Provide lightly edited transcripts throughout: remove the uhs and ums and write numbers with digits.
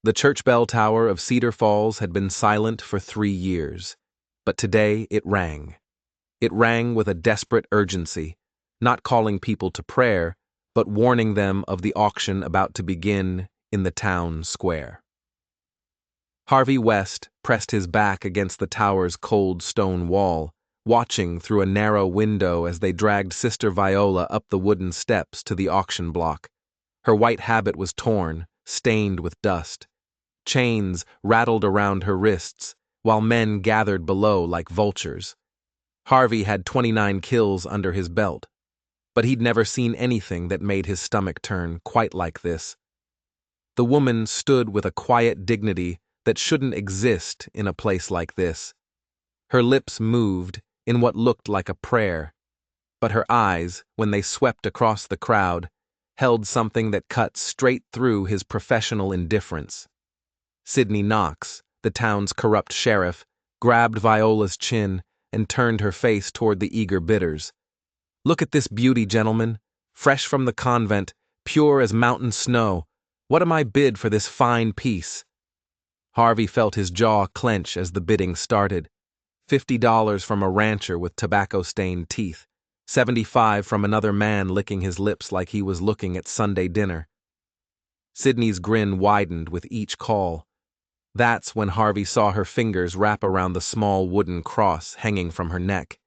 The church bell tower of Cedar Falls had been silent for 3 years, but today it rang. It rang with a desperate urgency, not calling people to prayer, but warning them of the auction about to begin in the town square. Harvey West pressed his back against the tower's cold stone wall, watching through a narrow window as they dragged Sister Viola up the wooden steps to the auction block. Her white habit was torn, stained with dust. Chains rattled around her wrists, while men gathered below like vultures. Harvey had 29 kills under his belt, but he'd never seen anything that made his stomach turn quite like this. The woman stood with a quiet dignity that shouldn't exist in a place like this. Her lips moved in what looked like a prayer, but her eyes, when they swept across the crowd, held something that cut straight through his professional indifference. Sidney Knox, the town's corrupt sheriff, grabbed Viola's chin and turned her face toward the eager bidders. "Look at this beauty, gentlemen, fresh from the convent, pure as mountain snow. What am I bid for this fine piece?" Harvey felt his jaw clench as the bidding started. $50 from a rancher with tobacco-stained teeth, 75 from another man licking his lips like he was looking at Sunday dinner. Sidney's grin widened with each call. That's when Harvey saw her fingers wrap around the small wooden cross hanging from her neck.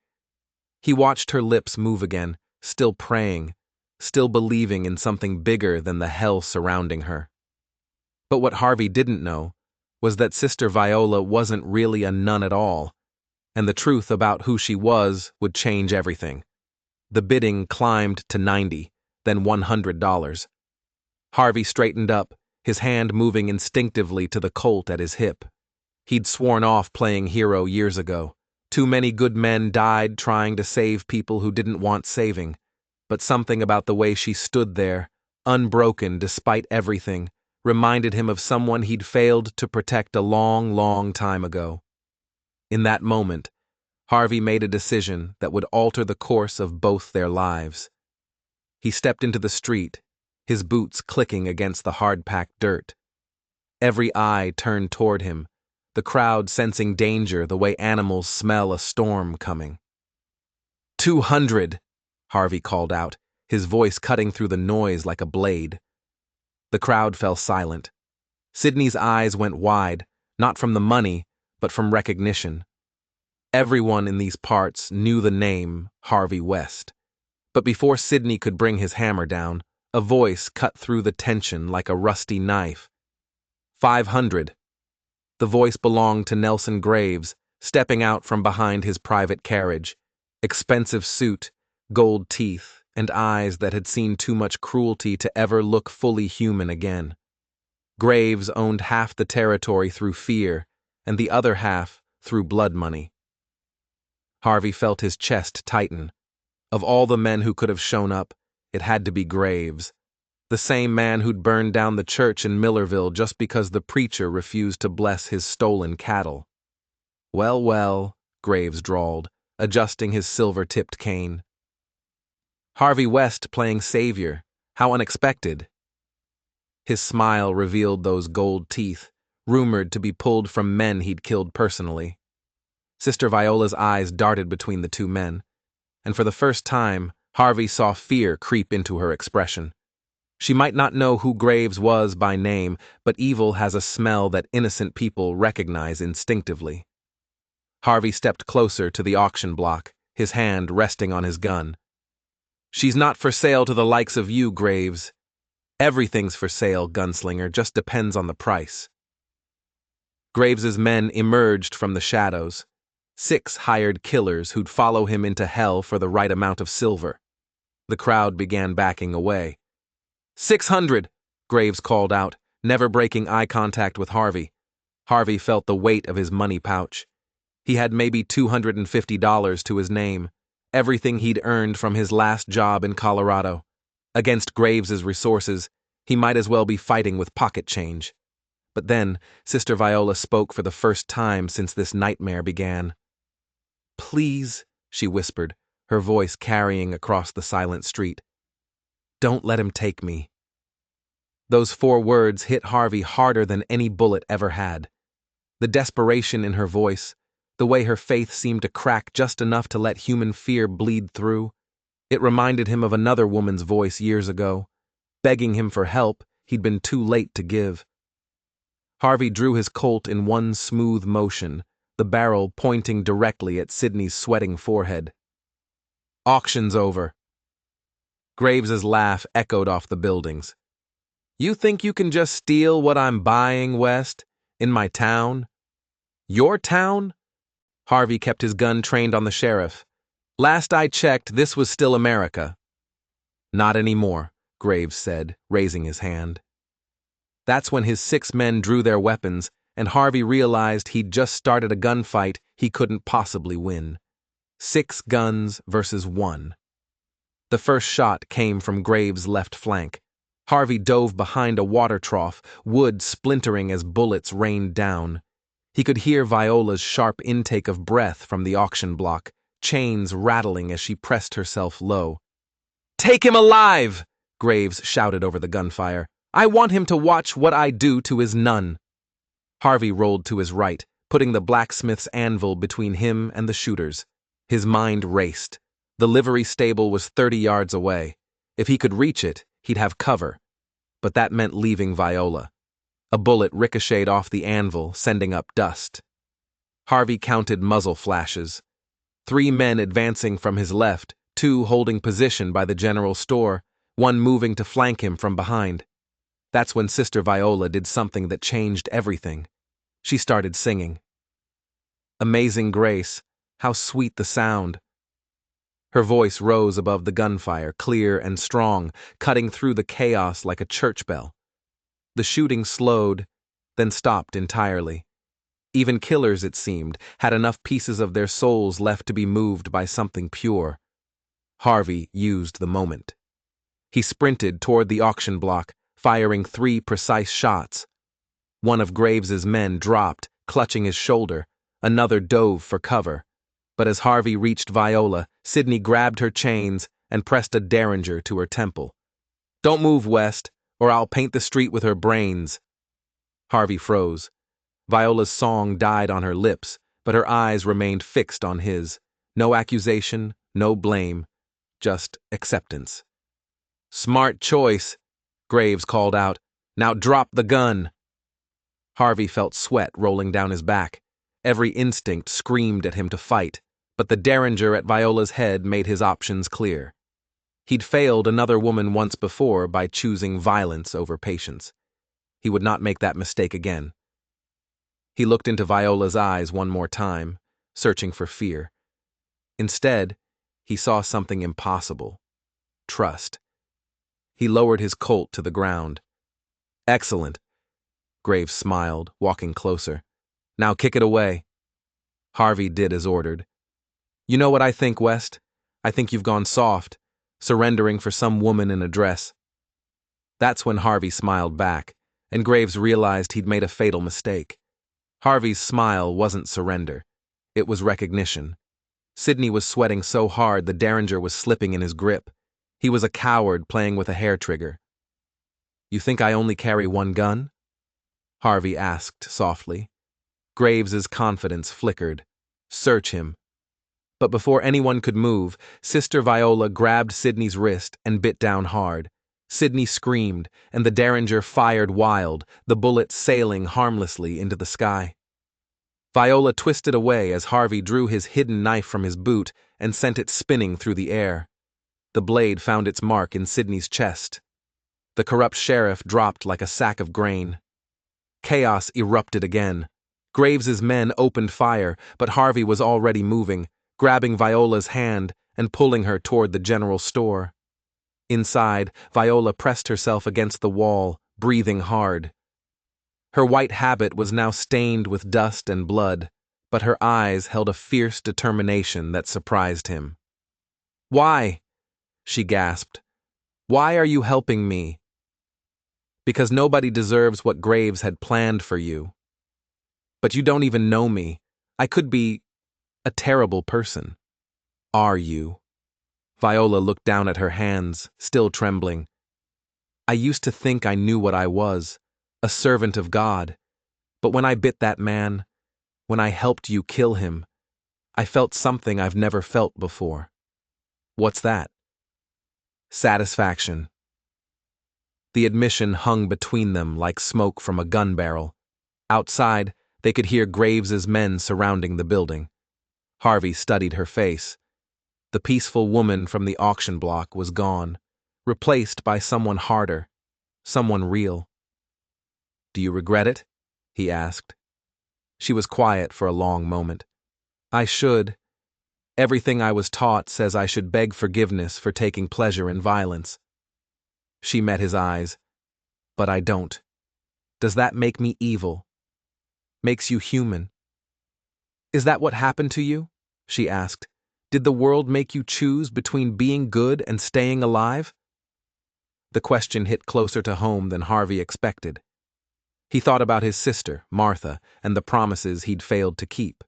He watched her lips move again, still praying, still believing in something bigger than the hell surrounding her. But what Harvey didn't know was that Sister Viola wasn't really a nun at all, and the truth about who she was would change everything. The bidding climbed to 90, then $100. Harvey straightened up, his hand moving instinctively to the Colt at his hip. He'd sworn off playing hero years ago. Too many good men died trying to save people who didn't want saving. But something about the way she stood there, unbroken despite everything, reminded him of someone he'd failed to protect a long, long time ago. In that moment, Harvey made a decision that would alter the course of both their lives. He stepped into the street, his boots clicking against the hard-packed dirt. Every eye turned toward him, the crowd sensing danger the way animals smell a storm coming. 200, Harvey called out, his voice cutting through the noise like a blade. The crowd fell silent. Sidney's eyes went wide, not from the money, but from recognition. Everyone in these parts knew the name Harvey West. But before Sidney could bring his hammer down, a voice cut through the tension like a rusty knife. 500. The voice belonged to Nelson Graves, stepping out from behind his private carriage. Expensive suit, gold teeth, and eyes that had seen too much cruelty to ever look fully human again. Graves owned half the territory through fear, and the other half through blood money. Harvey felt his chest tighten. Of all the men who could have shown up, it had to be Graves, the same man who'd burned down the church in Millerville just because the preacher refused to bless his stolen cattle. "Well, well," Graves drawled, adjusting his silver-tipped cane. Harvey West playing savior, how unexpected. His smile revealed those gold teeth, rumored to be pulled from men he'd killed personally. Sister Viola's eyes darted between the two men, and for the first time, Harvey saw fear creep into her expression. She might not know who Graves was by name, but evil has a smell that innocent people recognize instinctively. Harvey stepped closer to the auction block, his hand resting on his gun. "She's not for sale to the likes of you, Graves. Everything's for sale, Gunslinger, just depends on the price." Graves's men emerged from the shadows, 6 hired killers who'd follow him into hell for the right amount of silver. The crowd began backing away. 600, Graves called out, never breaking eye contact with Harvey. Harvey felt the weight of his money pouch. He had maybe $250 to his name, everything he'd earned from his last job in Colorado. Against Graves's resources, he might as well be fighting with pocket change. But then, Sister Viola spoke for the first time since this nightmare began. "Please," she whispered, her voice carrying across the silent street. "Don't let him take me." Those 4 words hit Harvey harder than any bullet ever had. The desperation in her voice, the way her faith seemed to crack just enough to let human fear bleed through, it reminded him of another woman's voice years ago, begging him for help he'd been too late to give. Harvey drew his Colt in one smooth motion, the barrel pointing directly at Sidney's sweating forehead. "Auction's over." Graves's laugh echoed off the buildings. "You think you can just steal what I'm buying, West? In my town?" "Your town?" Harvey kept his gun trained on the sheriff. "Last I checked, this was still America." "Not anymore," Graves said, raising his hand. That's when his 6 men drew their weapons, and Harvey realized he'd just started a gunfight he couldn't possibly win. 6 guns versus 1. The first shot came from Graves' left flank. Harvey dove behind a water trough, wood splintering as bullets rained down. He could hear Viola's sharp intake of breath from the auction block, chains rattling as she pressed herself low. "Take him alive!" Graves shouted over the gunfire. "I want him to watch what I do to his nun." Harvey rolled to his right, putting the blacksmith's anvil between him and the shooters. His mind raced. The livery stable was 30 yards away. If he could reach it, he'd have cover. But that meant leaving Viola. A bullet ricocheted off the anvil, sending up dust. Harvey counted muzzle flashes. 3 men advancing from his left, 2 holding position by the general store, 1 moving to flank him from behind. That's when Sister Viola did something that changed everything. She started singing. Amazing Grace, how sweet the sound. Her voice rose above the gunfire, clear and strong, cutting through the chaos like a church bell. The shooting slowed, then stopped entirely. Even killers, it seemed, had enough pieces of their souls left to be moved by something pure. Harvey used the moment. He sprinted toward the auction block, firing 3 precise shots. One of Graves's men dropped, clutching his shoulder. Another dove for cover. But as Harvey reached Viola, Sidney grabbed her chains and pressed a derringer to her temple. "Don't move, West, or I'll paint the street with her brains." Harvey froze. Viola's song died on her lips, but her eyes remained fixed on his. No accusation, no blame, just acceptance. "Smart choice," Graves called out. "Now drop the gun." Harvey felt sweat rolling down his back. Every instinct screamed at him to fight, but the derringer at Viola's head made his options clear. He'd failed another woman once before by choosing violence over patience. He would not make that mistake again. He looked into Viola's eyes one more time, searching for fear. Instead, he saw something impossible. Trust. He lowered his Colt to the ground. "Excellent." Graves smiled, walking closer. "Now kick it away." Harvey did as ordered. "You know what I think, West? I think you've gone soft, surrendering for some woman in a dress." That's when Harvey smiled back, and Graves realized he'd made a fatal mistake. Harvey's smile wasn't surrender. It was recognition. Sidney was sweating so hard the derringer was slipping in his grip. He was a coward playing with a hair trigger. "You think I only carry 1 gun?" Harvey asked softly. Graves's confidence flickered. "Search him." But before anyone could move, Sister Viola grabbed Sidney's wrist and bit down hard. Sidney screamed, and the derringer fired wild, the bullet sailing harmlessly into the sky. Viola twisted away as Harvey drew his hidden knife from his boot and sent it spinning through the air. The blade found its mark in Sidney's chest. The corrupt sheriff dropped like a sack of grain. Chaos erupted again. Graves's men opened fire, but Harvey was already moving, grabbing Viola's hand and pulling her toward the general store. Inside, Viola pressed herself against the wall, breathing hard. Her white habit was now stained with dust and blood, but her eyes held a fierce determination that surprised him. "Why?" she gasped. "Why are you helping me?" "Because nobody deserves what Graves had planned for you. But you don't even know me. I could be a terrible person." "Are you?" Viola looked down at her hands, still trembling. I used to think I knew what I was, a servant of God. But when I bit that man, when I helped you kill him, I felt something I've never felt before. What's that? Satisfaction. The admission hung between them like smoke from a gun barrel. Outside, they could hear Graves's men surrounding the building. Harvey studied her face. The peaceful woman from the auction block was gone, replaced by someone harder, someone real. Do you regret it? He asked. She was quiet for a long moment. I should. Everything I was taught says I should beg forgiveness for taking pleasure in violence. She met his eyes. But I don't. Does that make me evil? Makes you human? Is that what happened to you? She asked. Did the world make you choose between being good and staying alive? The question hit closer to home than Harvey expected. He thought about his sister, Martha, and the promises he'd failed to keep.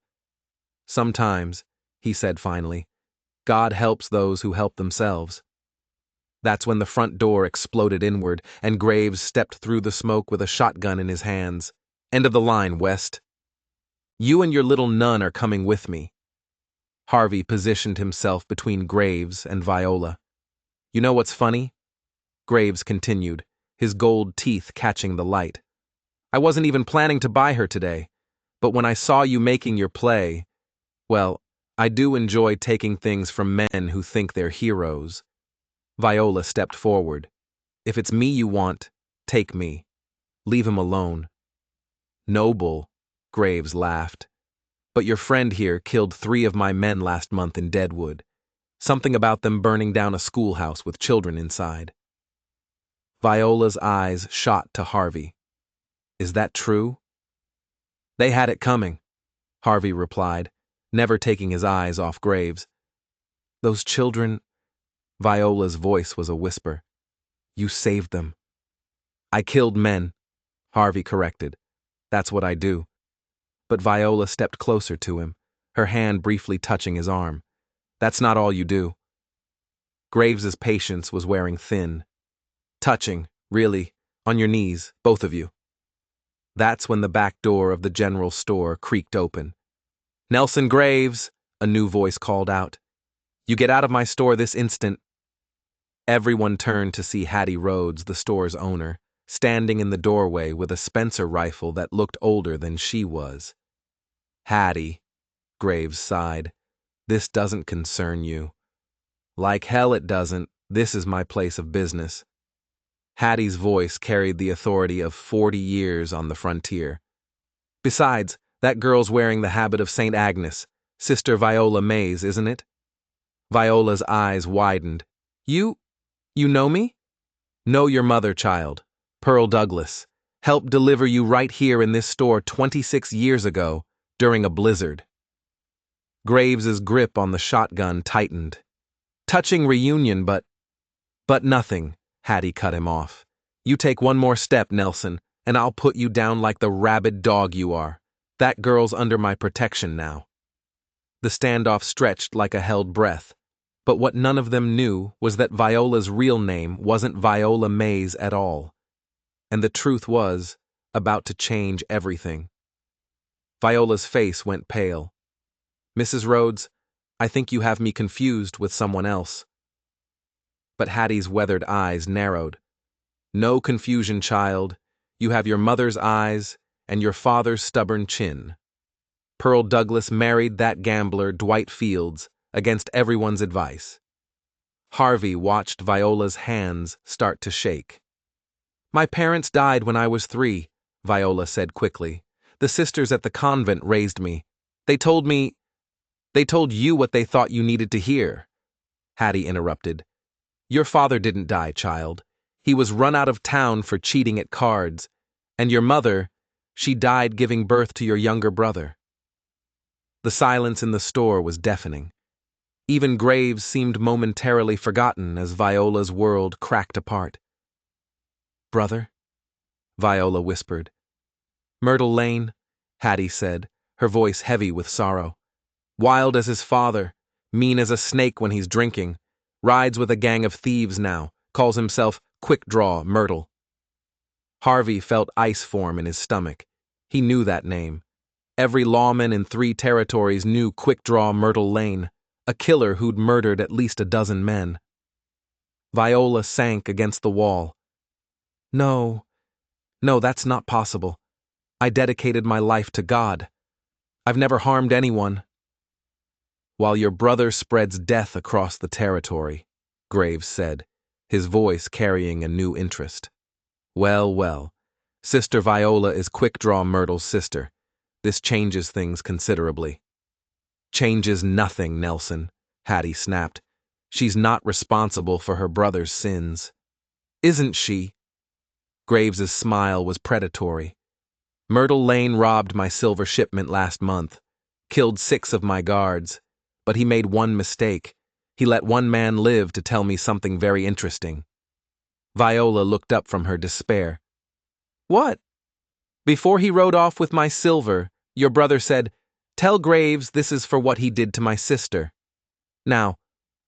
Sometimes, he said finally, God helps those who help themselves. That's when the front door exploded inward, and Graves stepped through the smoke with a shotgun in his hands. End of the line, West. You and your little nun are coming with me. Harvey positioned himself between Graves and Viola. You know what's funny? Graves continued, his gold teeth catching the light. I wasn't even planning to buy her today, but when I saw you making your play, well, I do enjoy taking things from men who think they're heroes. Viola stepped forward. If it's me you want, take me. Leave him alone. Noble, Graves laughed. But your friend here killed 3 of my men last month in Deadwood. Something about them burning down a schoolhouse with children inside. Viola's eyes shot to Harvey. Is that true? They had it coming, Harvey replied, never taking his eyes off Graves. Those children... Viola's voice was a whisper. You saved them. I killed men, Harvey corrected. That's what I do. But Viola stepped closer to him, her hand briefly touching his arm. That's not all you do. Graves's patience was wearing thin. Touching, really, on your knees, both of you. That's when the back door of the general store creaked open. Nelson Graves, a new voice called out. You get out of my store this instant. Everyone turned to see Hattie Rhodes, the store's owner, standing in the doorway with a Spencer rifle that looked older than she was. Hattie, Graves sighed, this doesn't concern you. Like hell it doesn't. This is my place of business. Hattie's voice carried the authority of 40 years on the frontier. Besides, that girl's wearing the habit of St. Agnes, Sister Viola Mays, isn't it? Viola's eyes widened. You know me? Know your mother, child. Pearl Douglas. Helped deliver you right here in this store 26 years ago, during a blizzard. Graves's grip on the shotgun tightened. Touching reunion, but nothing, Hattie cut him off. You take one more step, Nelson, and I'll put you down like the rabid dog you are. That girl's under my protection now. The standoff stretched like a held breath. But what none of them knew was that Viola's real name wasn't Viola Mays at all. And the truth was about to change everything. Viola's face went pale. Mrs. Rhodes, I think you have me confused with someone else. But Hattie's weathered eyes narrowed. No confusion, child. You have your mother's eyes and your father's stubborn chin. Pearl Douglas married that gambler, Dwight Fields, against everyone's advice. Harvey watched Viola's hands start to shake. My parents died when I was 3, Viola said quickly. The sisters at the convent raised me. They told you what they thought you needed to hear. Hattie interrupted. Your father didn't die, child. He was run out of town for cheating at cards. And your mother, she died giving birth to your younger brother. The silence in the store was deafening. Even Graves seemed momentarily forgotten as Viola's world cracked apart. Brother? Viola whispered. Myrtle Lane, Hattie said, her voice heavy with sorrow. Wild as his father, mean as a snake when he's drinking, rides with a gang of thieves now, calls himself Quick draw, Myrtle. Harvey felt ice form in his stomach. He knew that name. Every lawman in 3 territories knew Quick Draw Myrtle Lane, a killer who'd murdered at least a dozen men. Viola sank against the wall. No, that's not possible. I dedicated my life to God. I've never harmed anyone. While your brother spreads death across the territory, Graves said, his voice carrying a new interest. Well, Sister Viola is Quick Draw Myrtle's sister. This changes things considerably. Changes nothing, Nelson, Hattie snapped. She's not responsible for her brother's sins. Isn't she? Graves's smile was predatory. Myrtle Lane robbed my silver shipment last month, killed 6 of my guards, but he made one mistake. He let one man live to tell me something very interesting. Viola looked up from her despair. What? Before he rode off with my silver, your brother said, "Tell Graves this is for what he did to my sister." Now,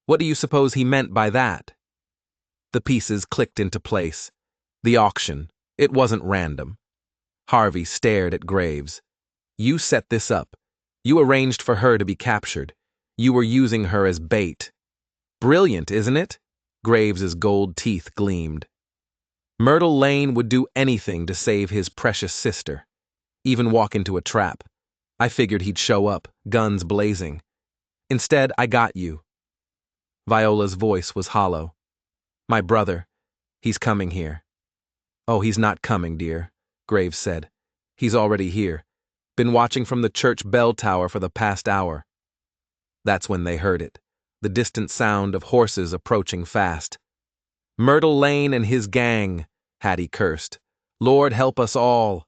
what do you suppose he meant by that? The pieces clicked into place. The auction. It wasn't random. Harvey stared at Graves. You set this up. You arranged for her to be captured. You were using her as bait. Brilliant, isn't it? Graves's gold teeth gleamed. Myrtle Lane would do anything to save his precious sister. Even walk into a trap. I figured he'd show up, guns blazing. Instead, I got you. Viola's voice was hollow. My brother. He's coming here. Oh, he's not coming, dear, Graves said. He's already here. Been watching from the church bell tower for the past hour. That's when they heard it. The distant sound of horses approaching fast. Myrtle Lane and his gang, Hattie cursed. Lord help us all.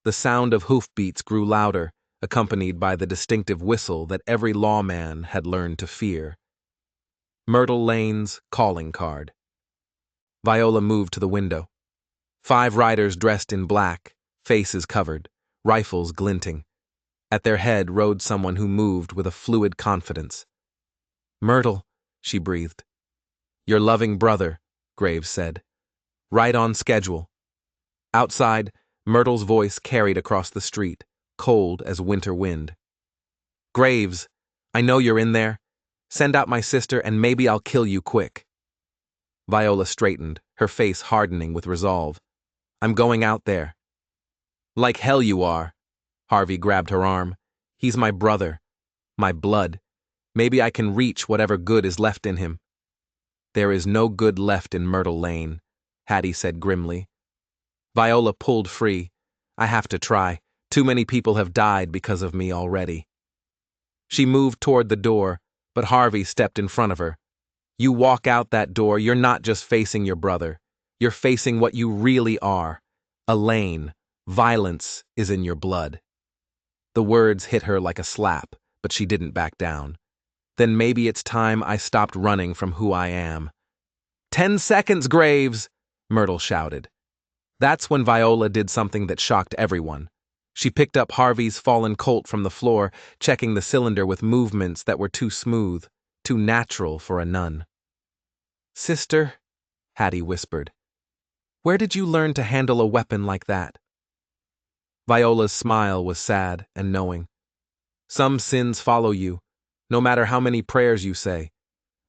The sound of hoofbeats grew louder, accompanied by the distinctive whistle that every lawman had learned to fear. Myrtle Lane's calling card. Viola moved to the window. 5 riders dressed in black, faces covered, rifles glinting. At their head rode someone who moved with a fluid confidence. Myrtle, she breathed. Your loving brother, Graves said. Right on schedule. Outside, Myrtle's voice carried across the street, cold as winter wind. Graves, I know you're in there. Send out my sister and maybe I'll kill you quick. Viola straightened, her face hardening with resolve. I'm going out there. Like hell you are. Harvey grabbed her arm. He's my brother. My blood. Maybe I can reach whatever good is left in him. There is no good left in Myrtle Lane, Hattie said grimly. Viola pulled free. I have to try. Too many people have died because of me already. She moved toward the door, but Harvey stepped in front of her. You walk out that door, you're not just facing your brother. You're facing what you really are. A Lane. Violence is in your blood. The words hit her like a slap, but she didn't back down. Then maybe it's time I stopped running from who I am. 10 seconds, Graves! Myrtle shouted. That's when Viola did something that shocked everyone. She picked up Harvey's fallen Colt from the floor, checking the cylinder with movements that were too smooth, too natural for a nun. Sister, Hattie whispered, where did you learn to handle a weapon like that? Viola's smile was sad and knowing. Some sins follow you, no matter how many prayers you say.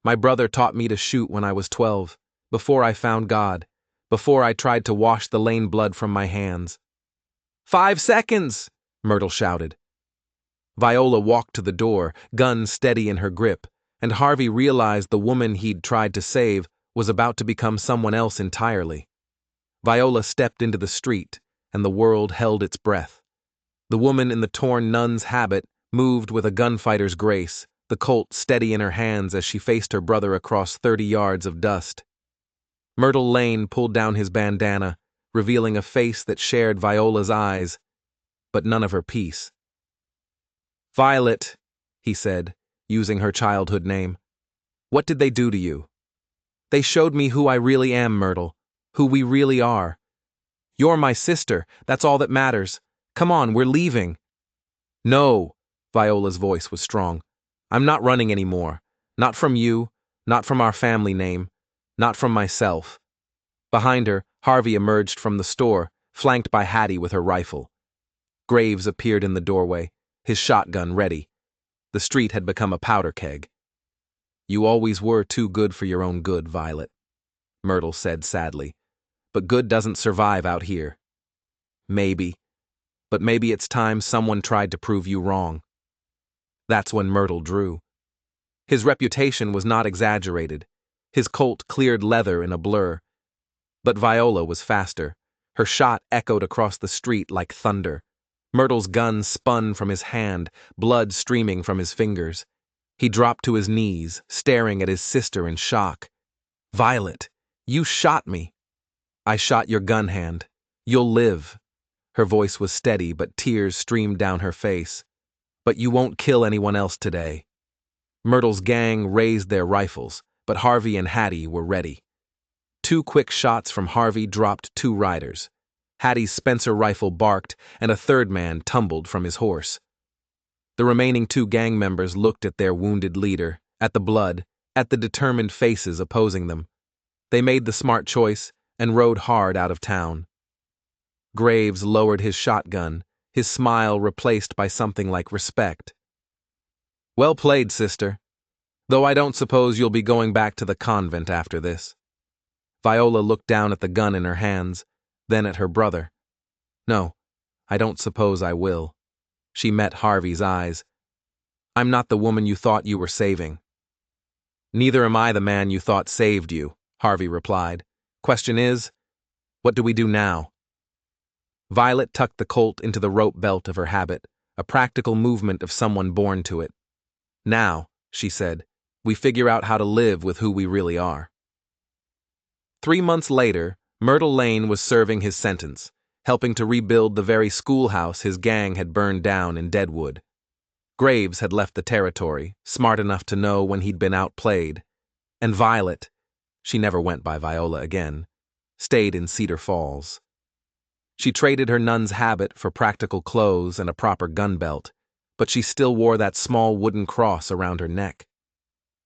My brother taught me to shoot when I was 12, before I found God, before I tried to wash the Lane blood from my hands. 5 seconds, Myrtle shouted. Viola walked to the door, gun steady in her grip, and Harvey realized the woman he'd tried to save was about to become someone else entirely. Viola stepped into the street, and the world held its breath. The woman in the torn nun's habit moved with a gunfighter's grace, the Colt steady in her hands as she faced her brother across 30 yards of dust. Myrtle Lane pulled down his bandana, revealing a face that shared Viola's eyes, but none of her peace. Violet, he said, using her childhood name. What did they do to you? They showed me who I really am, Myrtle, who we really are. You're my sister, that's all that matters. Come on, we're leaving. No, Viola's voice was strong. I'm not running anymore. Not from you, not from our family name, not from myself. Behind her, Harvey emerged from the store, flanked by Hattie with her rifle. Graves appeared in the doorway, his shotgun ready. The street had become a powder keg. "You always were too good for your own good, Violet," Myrtle said sadly. "But good doesn't survive out here." "Maybe. But maybe it's time someone tried to prove you wrong." That's when Myrtle drew. His reputation was not exaggerated. His Colt cleared leather in a blur. But Viola was faster. Her shot echoed across the street like thunder. Myrtle's gun spun from his hand, blood streaming from his fingers. He dropped to his knees, staring at his sister in shock. "Violet, you shot me." "I shot your gun hand. You'll live." Her voice was steady, but tears streamed down her face. "But you won't kill anyone else today." Myrtle's gang raised their rifles, but Harvey and Hattie were ready. 2 quick shots from Harvey dropped 2 riders. Hattie's Spencer rifle barked, and a third man tumbled from his horse. The remaining 2 gang members looked at their wounded leader, at the blood, at the determined faces opposing them. They made the smart choice and rode hard out of town. Graves lowered his shotgun, his smile replaced by something like respect. "Well played, sister. Though I don't suppose you'll be going back to the convent after this." Viola looked down at the gun in her hands, then at her brother. "No, I don't suppose I will." She met Harvey's eyes. "I'm not the woman you thought you were saving." "Neither am I the man you thought saved you," Harvey replied. "Question is, what do we do now?" Violet tucked the Colt into the rope belt of her habit, a practical movement of someone born to it. "Now," she said, "we figure out how to live with who we really are." 3 months later, Myrtle Lane was serving his sentence, helping to rebuild the very schoolhouse his gang had burned down in Deadwood. Graves had left the territory, smart enough to know when he'd been outplayed. And Violet, she never went by Viola again, stayed in Cedar Falls. She traded her nun's habit for practical clothes and a proper gun belt, but she still wore that small wooden cross around her neck.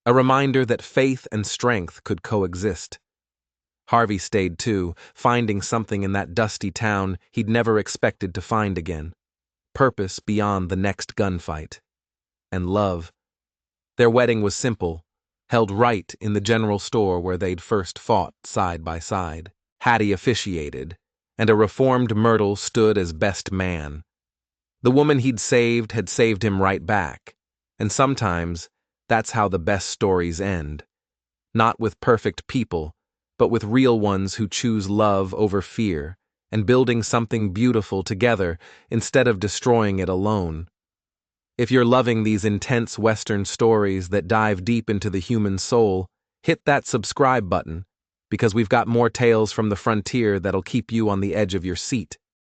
A reminder that faith and strength could coexist. Harvey stayed too, finding something in that dusty town he'd never expected to find again. Purpose beyond the next gunfight. And love. Their wedding was simple, held right in the general store where they'd first fought side by side. Hattie officiated, and a reformed Myrtle stood as best man. The woman he'd saved had saved him right back, and sometimes that's how the best stories end. Not with perfect people, but with real ones who choose love over fear, and building something beautiful together instead of destroying it alone. If you're loving these intense Western stories that dive deep into the human soul, hit that subscribe button, because we've got more tales from the frontier that'll keep you on the edge of your seat.